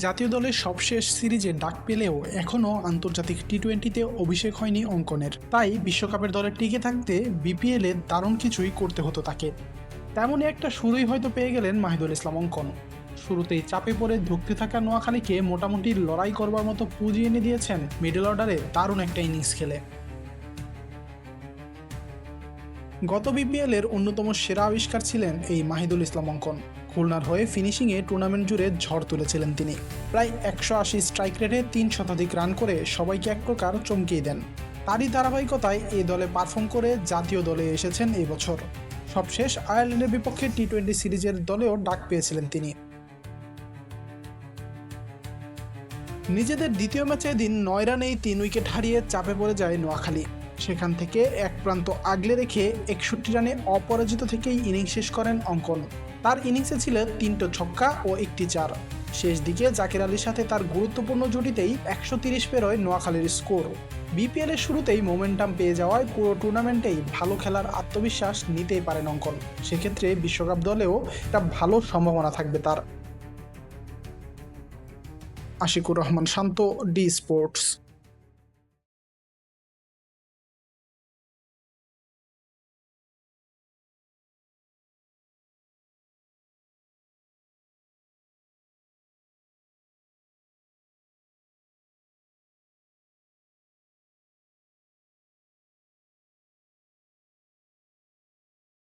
জাতীয় দলের সবশেষ সিরিজে ডাক পেলেও এখনও আন্তর্জাতিক টি-20তে অভিষেক হয়নি অঙ্কনের। তাই বিশ্বকাপের দলে টিকে থাকতে বিপিএলে দারুণ কিছুই করতে হতো তাকে। তেমনই একটা শুরুই হয়তো পেয়ে গেলেন মাহিদুল ইসলাম অঙ্কন। শুরুতেই চাপে পড়ে ধুঁকতে থাকা নোয়াখালীকে মোটামুটি লড়াই করবার মতো পুঁজি এনে দিয়েছেন মিডল অর্ডারে দারুণ একটা ইনিংস খেলে। গত বিপিএলের অন্যতম সেরা আবিষ্কার ছিলেন এই মাহিদুল ইসলাম অঙ্কন। খুলনার হয়ে ফিনিশিংয়ে টুর্নামেন্ট জুড়ে ঝড় তুলেছিলেন তিনি। প্রায় 180 স্ট্রাইক রেটে 3 শতাধিক রান করে সবাইকে এক প্রকার চমকিয়ে দেন। তারই ধারাবাহিকতায় এই দলে পারফর্ম করে জাতীয় দলে এসেছেন এই বছর। সবশেষ আয়ারল্যান্ডের বিপক্ষে টি-20 সিরিজের দলেও ডাক পেয়েছিলেন তিনি। নিজেদের দ্বিতীয় ম্যাচে দিন 9 রানেই 3 উইকেট হারিয়ে চাপে পড়ে যায় নোয়াখালী। সেখান থেকে এক প্রান্ত আগলে রেখে 61 রানে অপরাজিত থেকেই ইনিংস শেষ করেন অঙ্কন। তার ইনিংসে ছিল 3টো ছক্কা ও 1টি চার। শেষ দিকে জাকের আলীর সাথে তার গুরুত্বপূর্ণ জুটিতেই 130 পেরোয় নোয়াখালীর স্কোর। বিপিএলের শুরুতেই মোমেন্টাম পেয়ে যাওয়ায় পুরো টুর্নামেন্টেই ভালো খেলার আত্মবিশ্বাস নিতেই পারেন অঙ্কন। সেক্ষেত্রে বিশ্বকাপ দলেও একটা ভালো সম্ভাবনা থাকবে তার। আশিকুর রহমান শান্ত, ডি স্পোর্টস।